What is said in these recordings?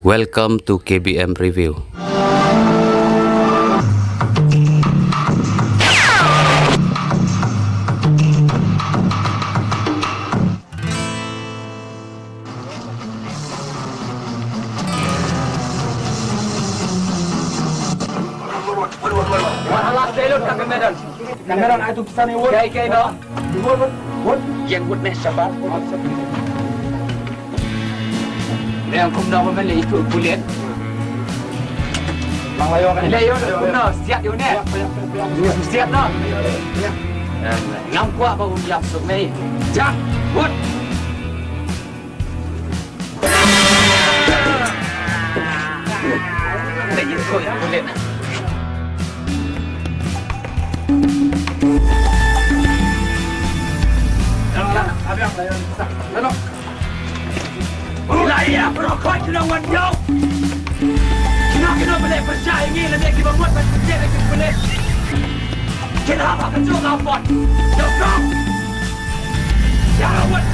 Welcome to KBM Review. Kamera itu pesan ini. Kayak no. Yang buat nih sabar. Yang kumno mana itu kulit. Bang Layo kan. Layo kumno siap yo ni. Siap no. Ngam kuat baru siap sok ni. Jak, buat. Đây là kulit. Wilayah perokok Cendawan Jauh. Kenapa boleh percaya ini lebih kita buat macam ni boleh. Kenapa kecil lapor? Jauh. Jangan buat.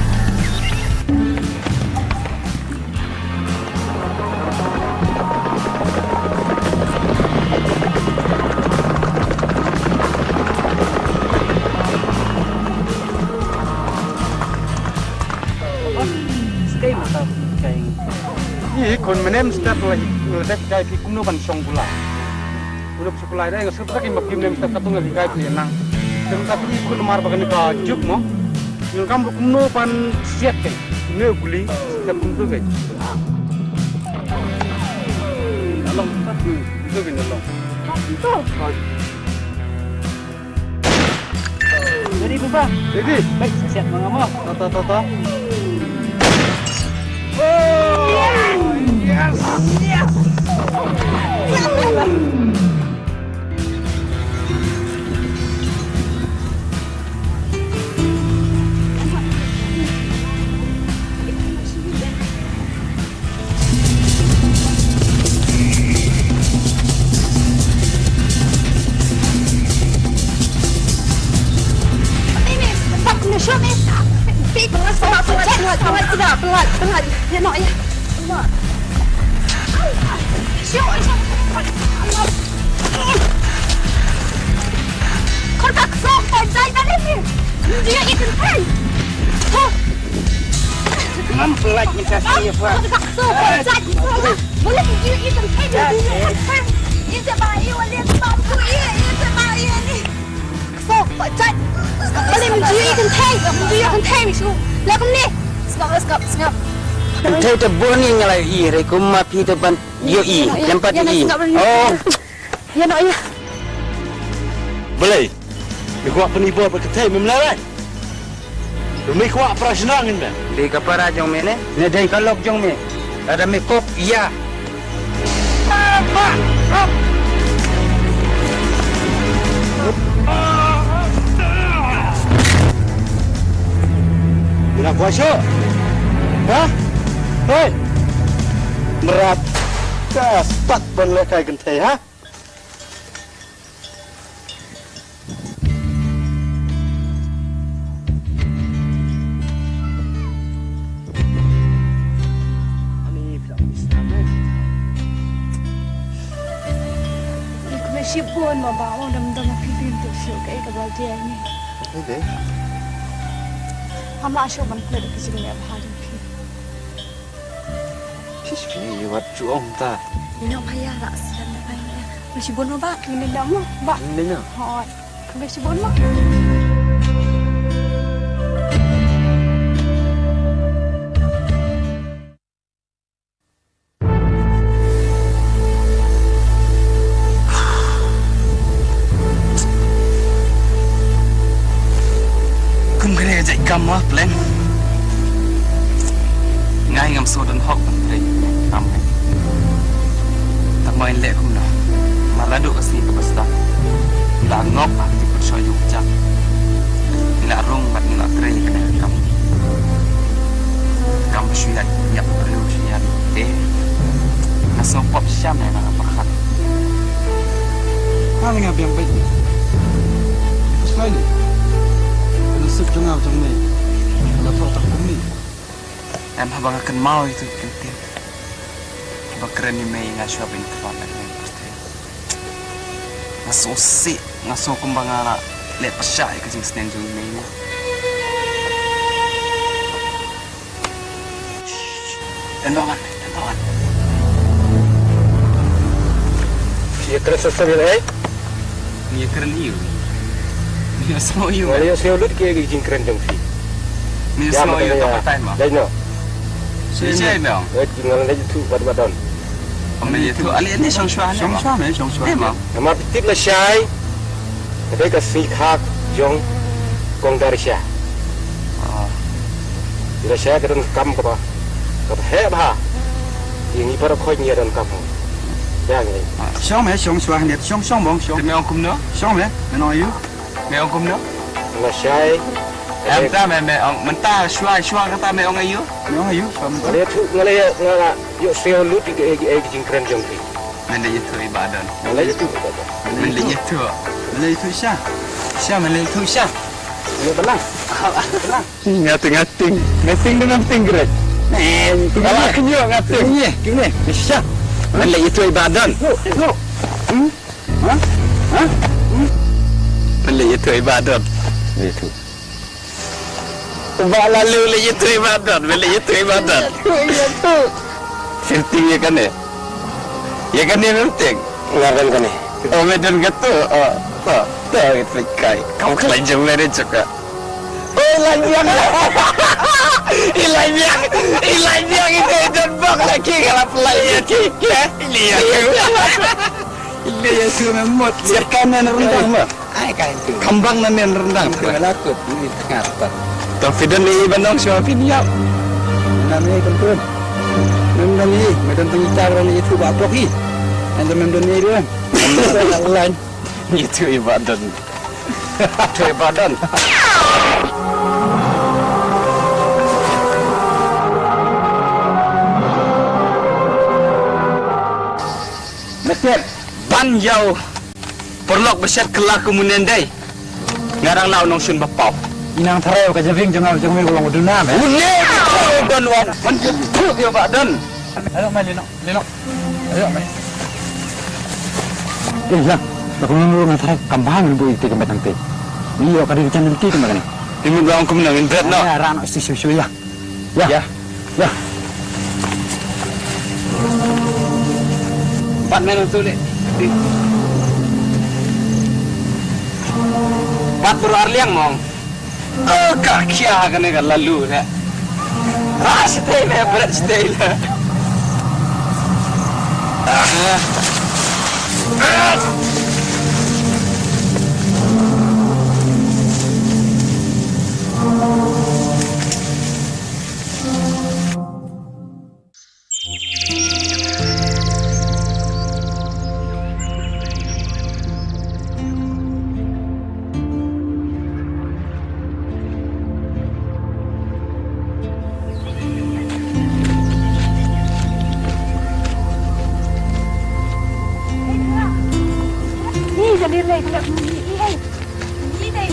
Kon menem step lagi, dek kai pi kumno ban song pula. Udah sekolah dah, nggak seperti kita kim nem step katung lagi kai pi nang. Tapi tapi kun mar bagan ka juk mo. Yung kam kumno ban siat kan, ne guli step kumno kai. Along tapi itu kan along. Itu. Jadi buka. Jadi. Baik, siap mengamo. Tata. Oh, yes. Pelan. Ya nak ya. Pelan. Siapa? Kau tak sopan saya tadi ni. Dia itu kan. Ngam pelan ni saya buat. Kau tak sopan saya. Boleh dia itu kan. Itu bayi oleh bambu itu bayi ni. Sopan saya. Boleh dia itu kan. Dia itu kan. Lagu ni. Skap. Entah tu burning lah ire kumma pi depan yo i lempat i. Oh. Ya nak ya. Boleh. Ni kuat penipu berketai memelarat. Demi kuat prasenang ni. Di kapara jong mene. Ne dai kalok jong me. Ada me kop iya. Nak kuasa? Hah? Hei! Merat. Kas pat boleh kai gentai ha? Ani film Islam. Aku masih pun mau bawa dam-dam film tu show kayak kabel dia ni. Okey. हम आशा बन कर किसी ने बाहर की Fish wat juong ta. ini apa ya rasa dan apa ya masih bono ba ini dah mo ba Ni na. hoi masih bono Kum kena ajak kam ah plan. Ngai ngam so dan hok dari kam. Tak main lek kum dah. Maradu kasi ke pasta. La ngop ah ti put soyu jak. Ila rong bat nak trei kena kam. Kam syuat nyak perlu syuat. Nasong pop syam yang nak pakat. Mana ngap yang baik. Sekali. Nasib tengah macam ni. Kalau tak bumi. Em habang akan mau itu penting. Bakran ni may nga siya bintuan na rin. Ngasusi, ngasukumbang nga lepas siya kasi senen yung may niya. Tandawan. Siya kerasa sabil Niya keren iyo. Niya semua iyo. Ngayon siya ulit kaya giging keren jong fi. Niya semua iyo kapatay mo. Dahil no. Siya mo. Ngayon lagi tu badon. Pamilya tu ali ni siyang shuan. Siyang shuan. Mo. Nama pitip la syai. Tapi kasi hak jong kong dari siya. Bila siya keron kam ka ba? Ka he ba? Ini para khoi nia dan kam. Yang ni. Xong mẹ, xong xoa nè, xong bông, xong. Thì mẹ ông cũng nữa. Xong mẹ, mẹ nói yêu. Mẹ ông cũng nữa. La syai. Em ta mẹ ông mình ta shuai cái ta mẹ ông ấy yêu. Mẹ nói yêu, xong mẹ. Ngale tu ngala yo siya ulit giging keren jong fi. Mình đi thuê badan. Ngale tu. Mình đi thuê. Mẹ lấy thôi xa. Xa mẹ lấy thôi xa. Ini belang. Ngating dengan tingret. Kalau kenyo ngating. Gini, bisa. Mình đi thuê badan. No. Hah? Mình đi thuê badan. Itu. Bala lu đi thuê badan. Mình đi thuê badan. Itu. Penting ya kan ya? Ya kan ya penting. Ngaran kan ni. Oh medan gitu. Oh, tahu itu kai. Kamu kelanjang mere juga. Oh lanjang. Ilanjang itu dan bang lagi kalau pelayar ya. Ini ya. Ini ya sudah memot. Lihat kanan rendang mah. Ai kan itu. Kembang nan rendang. Lakut ini tengah. Tapi dan ni bandong siapa niap. Namanya kan. Memang ni, macam pengitar ni itu apa lagi? Anda memang ni dia. Lain. Itu ibadan. Itu ibadan. Macam Ban yau. Perlok beset kelak kemudian day. Ngarang lau nong sun bapau. inang tharau ka javing jangan ulang uduna me. Bunyi dan wan. Man itu ibadan. Ayo mai lino. Ayo mai. Lang. Aku nunggu ngantar kambang bu itu ke batang teh. Ni yo kadi channel ti kemana ni? Timun bang kemenangin berat no. Ya rano isu ya. Ya. Empat menit tu dek. Empat beruar liang mong. Oh kaki akan kan lalu dek. Stay lah berat stay lah. Jadi lek nak ni ai. Ni dai.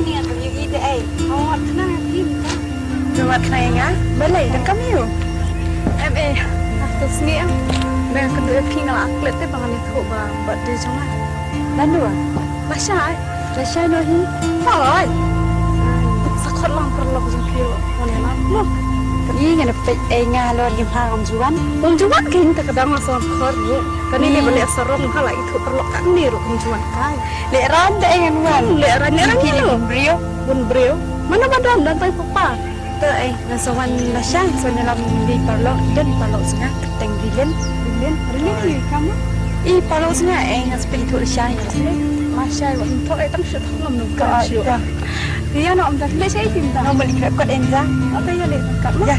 Ni aku ni dai. Awak tenang ni. Lewat nanya. Balai dah kami yo. After sini मैं kedua king ala aklet te bangan itu bang buat dia jangan. Lalu Rasha no hi. Fine. Sakot lang perlu jengkil. Mana nak? Loh. Ini kan ngalo di hang Juan king tak kadang masuk khor. Kan ini boleh serong hala itu perlu kan ni rum Juan kai. Leran dah engan wan. Leran kiri bun brio. Mana badan dan tai papa. Te nasawan Rasha so dalam di perlu dan perlu sangat keteng bilin ni kamu. Perlu sangat ngas pintu Rasha ni. Masya Allah, untuk itu mesti tolong nunggu siapa. Dia nak ambil leh saya cinta. Nak beli kerap enza. Apa ya leh kamu? Ya.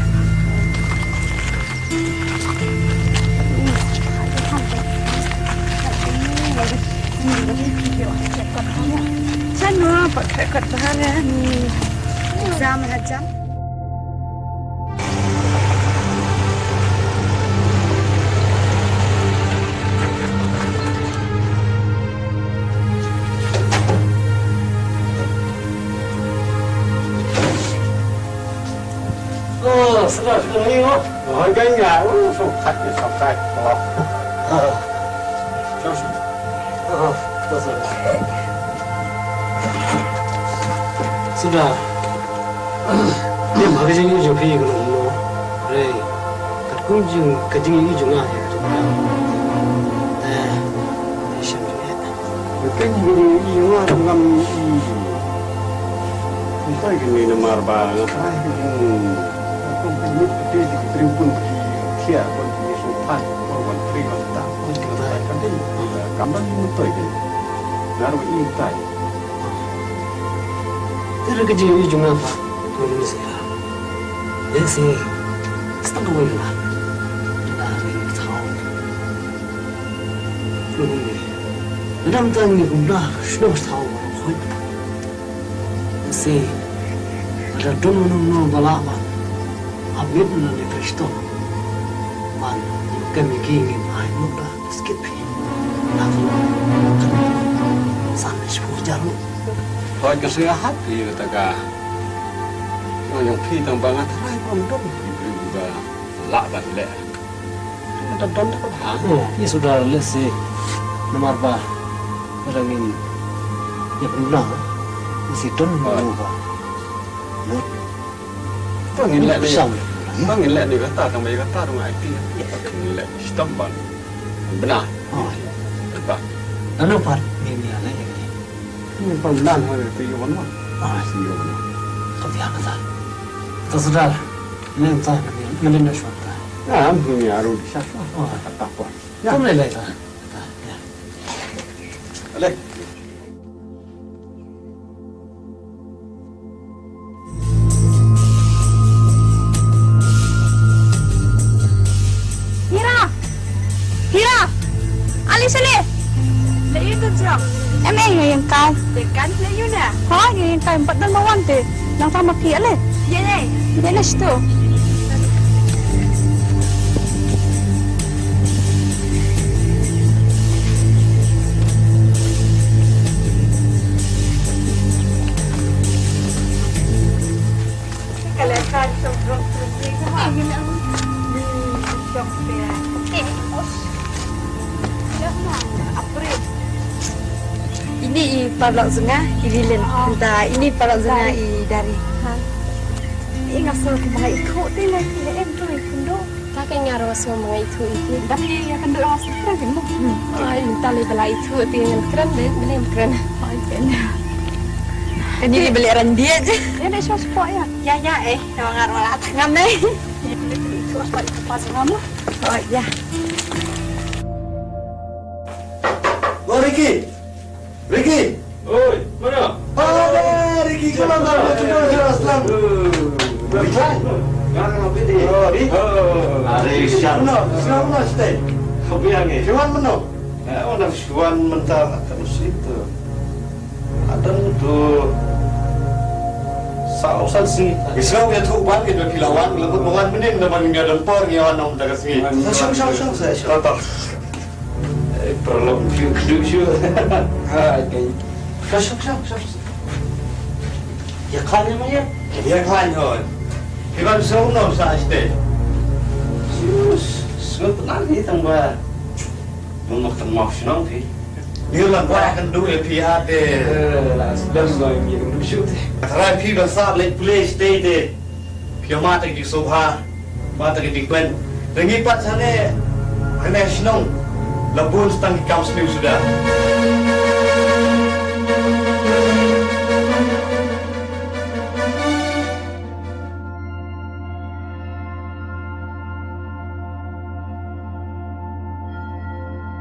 Sana pakai kerap bahaya ni. Zaman aja. Sudah ni oh. Harganya, sukanya sampai pelok. Sudah. Dia makan je ni pergi ke rumah. Rey, kunjung kajing ini juga ya. Siapa? Bukan ini orang ngam entah gini nomor bang, apa ini? Aku pergi di tribun di kia, di sopan, orang tribun tak, orang kan dia gambar muntah ini, naruh ini tak. Terus kajing ini juga apa? Tuan ini saya. Dia sih setengah bulan. Dari tahun. Tuan ini. Dalam tahun ini guna sudah tahun. Sih, ada dulu balap, abis nanti Kristo, man, kami ingin main muda, skip, lalu sampai sepuluh jarum. Kau kesehatan dia tak? Yang kita bangat rai pondok juga laban leh. Ada don tak apa? Ini sudah lesi nomor apa? Orang ini, ya benar. Masih don berubah. Bangin lek dia. Bangin lek dia kata kami kata rumah IT. Bangin lek stamban. Benar. Oh, Betul. lalu part ini ada yang Ini pembelan mana tu yang mana? Siapa? kebiasaan kita. Tersudah, ini entah ini nak suatu. Nah, punya arus siapa? Oh, apa? kamu lelai tak? Lek. Hira! Alis ali! Lain tu siap. Yang kau. Tekan lain na. Yang kau 4 dan bawang tu. Yang sama kia le. Ya ni. Dia lah situ. Kalau kan sobrang terus sama. Syok dia. April. Ini parlok zengah irilen. Entah ini parlok zengah dari. Ingat soal kembali ikut dia lagi. Em tu ikut. Kakek ngaruh semua itu. Tapi ya kan doa sekarang kan mu. Ay, minta lebih lah itu. Tinggal keren deh, benar keren. Ini dibeli dia je. Ya dah syok sport ya. Ya nama ngaruh lah tengah ni. Itu apa di kepas kamu? Oh ya. Oh Ricky. Oi, mana? Oh Ricky, salam. Bicara. Jangan apa dia? Hari siang. Siapa stay? Kau biang ni. Siapa mana? Orang Syuan mentah akan situ. Ada tu sausan sih. Islam yang tu ban kita pilawan, lembut bangan bening dapat dia dempor ni orang nak dapat sini. Syam saya. Kata. Perlu duduk. Ha, kayak. Syam. Ya kan namanya? Dia kan hon. Iban seorang sa stay. Semua tenang ni tambah. Mungkin mau senang sih. Dia lang akan dua pihak deh. Dan lagi yang duduk. Terakhir pihak besar lek play stay deh. Pihak mata di sofa, mata di ben. Rengipat sana, kena senang. Labun setang di kampus ni sudah.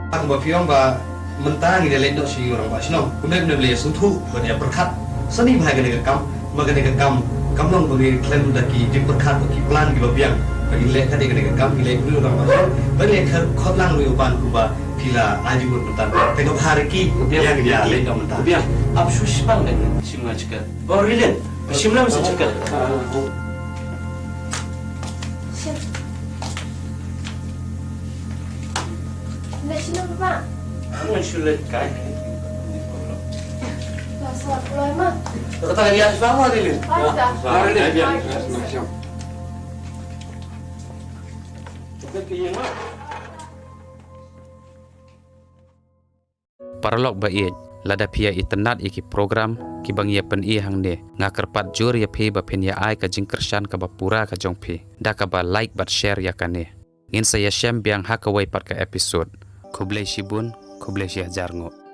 Aku berfiang bah mentah ni dalam dok si orang Basino. Kemudian beli suatu benda berkat. Seni bahaya kena kam, makanya kena kam long bagi klan daki di berkat bagi plan di babiang. Bagi lek tadi kena kam, lek dulu orang Basino. Bagi khot lang lu ban kuba pila aju berbentar. Tengok hari ki yang dia lek dok mentah. Biar, apa susah banget semua cakap. Oh, Rilen, semua mesti cakap. Nak sini apa? Ang sulit kay. Pasal keluar mah. Kata dia semua Rilen. Pasal. Rilen, biar. Paralog ba lada pia itenat iki program ki bang ye pen hang ne ngakerpat jur ya phi ba phen ya ai ka jingkershan ka ba pura ka jong phi da ka ba like bat share ya kane ngin saya shem biang hakawai pat ka episode kublai shibun kublai shi hajar ngo